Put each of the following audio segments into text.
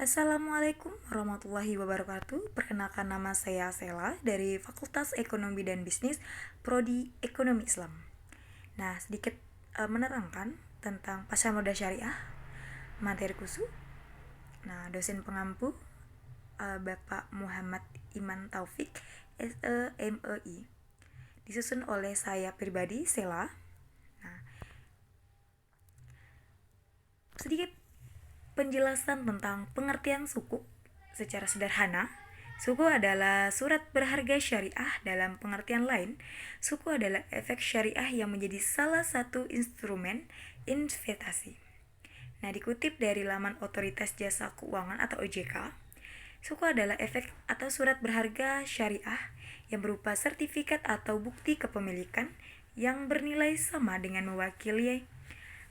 Assalamualaikum warahmatullahi wabarakatuh. Perkenalkan, nama saya Sela dari Fakultas Ekonomi dan Bisnis, Prodi Ekonomi Islam. Nah, sedikit menerangkan tentang pasar modal syariah, materi khusus. Nah, dosen pengampu Bapak Muhammad Iman Taufik, SEMEI. Disusun oleh saya pribadi, Sela. Nah, sedikit penjelasan tentang pengertian suku secara sederhana. Suku adalah surat berharga syariah. Dalam pengertian lain, suku adalah efek syariah yang menjadi salah satu instrumen investasi. Nah, dikutip dari laman Otoritas Jasa Keuangan atau OJK, suku adalah efek atau surat berharga syariah yang berupa sertifikat atau bukti kepemilikan yang bernilai sama dengan mewakili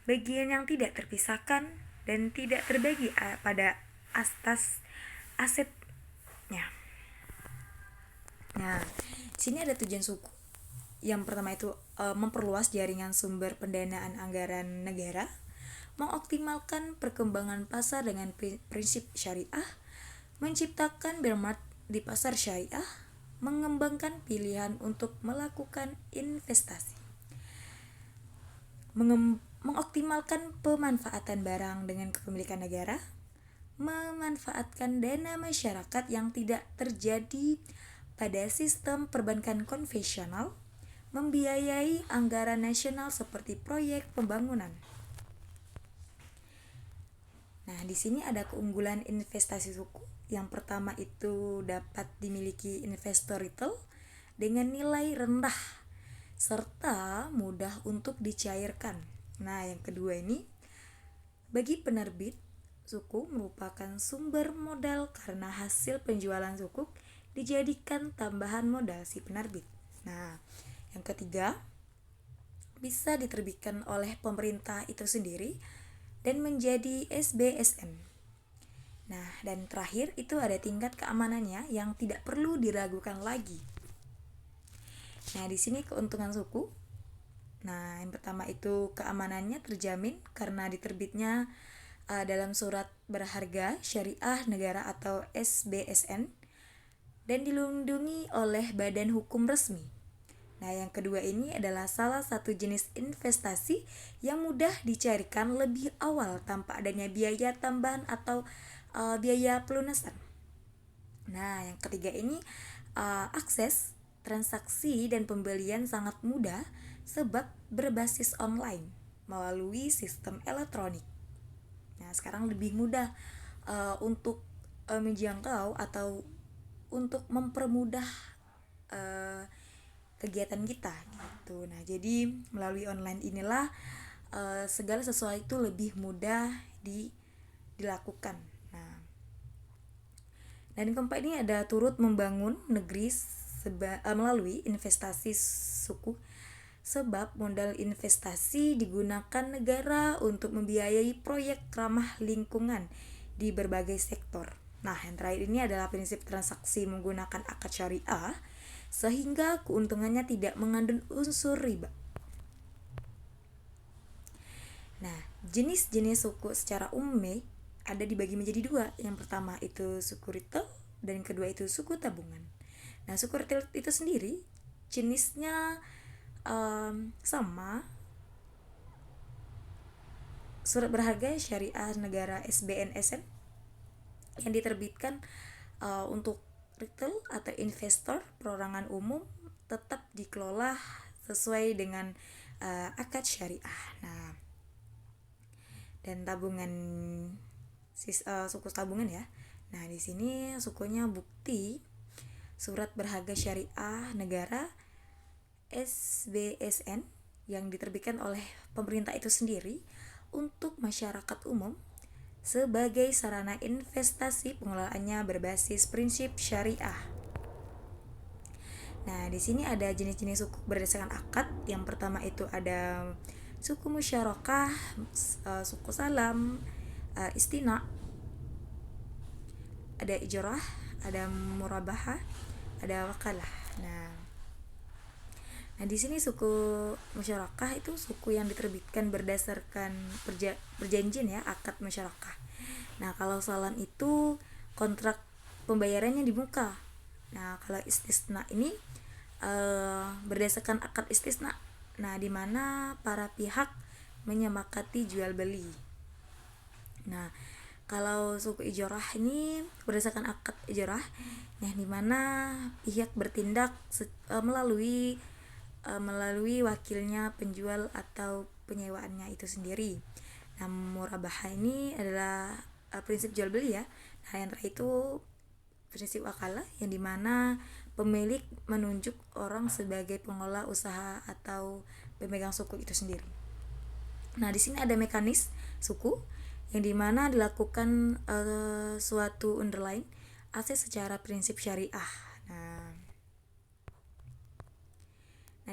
bagian yang tidak terpisahkan dan tidak terbagi pada atas asetnya. Nah, sini ada tujuan suku. Yang pertama itu memperluas jaringan sumber pendanaan anggaran negara, mengoptimalkan perkembangan pasar dengan prinsip syariah, menciptakan benchmark di pasar syariah, mengembangkan pilihan untuk melakukan investasi, mengoptimalkan pemanfaatan barang dengan kepemilikan negara, memanfaatkan dana masyarakat yang tidak terjadi pada sistem perbankan konvensional, membiayai anggaran nasional seperti proyek pembangunan. Nah, di sini ada keunggulan investasi suku. Yang pertama itu dapat dimiliki investor retail dengan nilai rendah serta mudah untuk dicairkan. Nah, yang kedua ini, bagi penerbit, suku merupakan sumber modal karena hasil penjualan suku dijadikan tambahan modal si penerbit. Nah, yang ketiga, bisa diterbitkan oleh pemerintah itu sendiri dan menjadi SBSN. Nah, dan terakhir itu ada tingkat keamanannya yang tidak perlu diragukan lagi. Nah, di sini keuntungan suku. Nah, yang pertama itu keamanannya terjamin karena diterbitnya dalam surat berharga syariah negara atau SBSN dan dilindungi oleh badan hukum resmi. Nah, yang kedua ini adalah salah satu jenis investasi yang mudah dicarikan lebih awal tanpa adanya biaya tambahan atau biaya pelunasan. Nah, yang ketiga ini akses transaksi dan pembelian sangat mudah sebab berbasis online melalui sistem elektronik. Nah, sekarang lebih mudah untuk menjangkau atau untuk mempermudah kegiatan kita gitu. Nah, jadi melalui online inilah segala sesuatu lebih mudah dilakukan. Nah, dan yang keempat ini ada turut membangun negeri melalui investasi suku, sebab modal investasi digunakan negara untuk membiayai proyek ramah lingkungan di berbagai sektor. Nah, yang terakhir ini adalah prinsip transaksi menggunakan akad syariah sehingga keuntungannya tidak mengandung unsur riba. Nah, jenis-jenis suku secara umum ada dibagi menjadi dua. Yang pertama itu suku retail dan yang kedua itu suku tabungan. Nah, suku retail itu sendiri jenisnya sama surat berharga syariah negara SBNSN yang diterbitkan untuk retail atau investor perorangan umum tetap dikelola sesuai dengan akad syariah. Nah, dan tabungan suku tabungan ya. Nah, di sini sukunya bukti surat berharga syariah negara SBSN yang diterbitkan oleh pemerintah itu sendiri untuk masyarakat umum sebagai sarana investasi, pengelolaannya berbasis prinsip syariah. Nah, di sini ada jenis-jenis suku berdasarkan akad. Yang pertama itu ada suku musyarakah, suku salam, istina, ada ijrah, ada murabahah, ada wakalah. Nah, di sini suku musyarakah itu suku yang diterbitkan berdasarkan perjanjian ya, akad musyarakah. Nah, kalau salam itu kontrak pembayarannya di muka. Nah, kalau istisna ini berdasarkan akad istisna. Nah, di mana para pihak menyepakati jual beli. Nah, kalau suku ijorah ini berdasarkan akad ijorah, yang dimana pihak bertindak melalui wakilnya penjual atau penyewaannya itu sendiri. Nah, murabahah ini adalah prinsip jual beli ya. Nah, yang terakhir itu prinsip wakalah, yang dimana pemilik menunjuk orang sebagai pengelola usaha atau pemegang suku itu sendiri. Nah, di sini ada mekanis suku yang dimana dilakukan suatu underline aset secara prinsip syariah. Nah,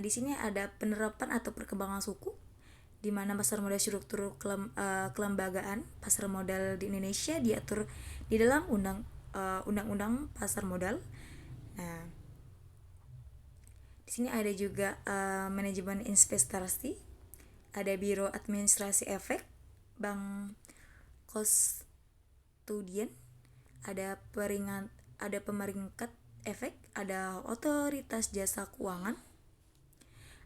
di sini ada penerapan atau perkembangan suku, di mana pasar modal struktur kelembagaan pasar modal di Indonesia diatur di dalam undang-undang pasar modal. Nah, di sini ada juga manajemen investasi, ada biro administrasi efek, bank kustodian, ada pemeringkat efek, ada otoritas jasa keuangan,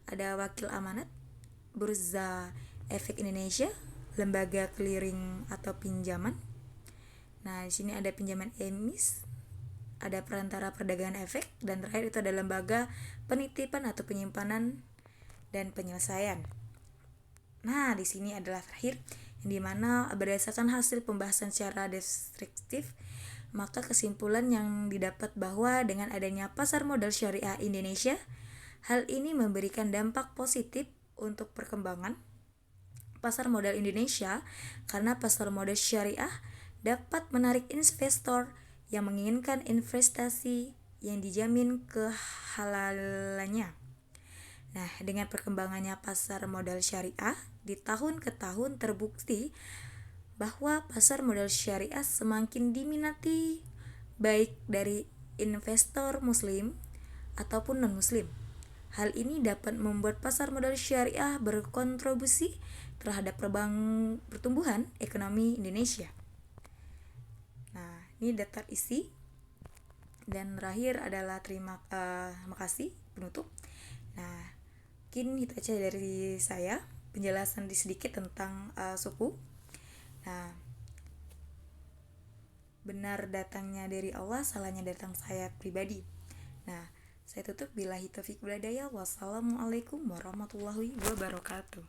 ada wakil amanat, bursa efek Indonesia, lembaga clearing atau pinjaman. Nah, di sini ada pinjaman emis, ada perantara perdagangan efek, dan terakhir itu ada lembaga penitipan atau penyimpanan dan penyelesaian. Nah, di sini adalah terakhir, yang dimana berdasarkan hasil pembahasan secara deskriptif, maka kesimpulan yang didapat bahwa dengan adanya pasar modal syariah Indonesia, hal ini memberikan dampak positif untuk perkembangan pasar modal Indonesia, karena pasar modal syariah dapat menarik investor yang menginginkan investasi yang dijamin kehalalannya. Nah, dengan perkembangannya pasar modal syariah, di tahun ke tahun terbukti bahwa pasar modal syariah semakin diminati baik dari investor muslim ataupun non-muslim. Hal ini dapat membuat pasar modal syariah berkontribusi terhadap pertumbuhan ekonomi Indonesia. Nah, ini daftar isi. Dan terakhir adalah terima kasih penutup. Nah, mungkin itu aja dari saya, penjelasan sedikit tentang suku. Nah, benar datangnya dari Allah, salahnya datang saya pribadi. Nah, saya tutup billahi taufiq wal hidayah. Wassalamualaikum warahmatullahi wabarakatuh.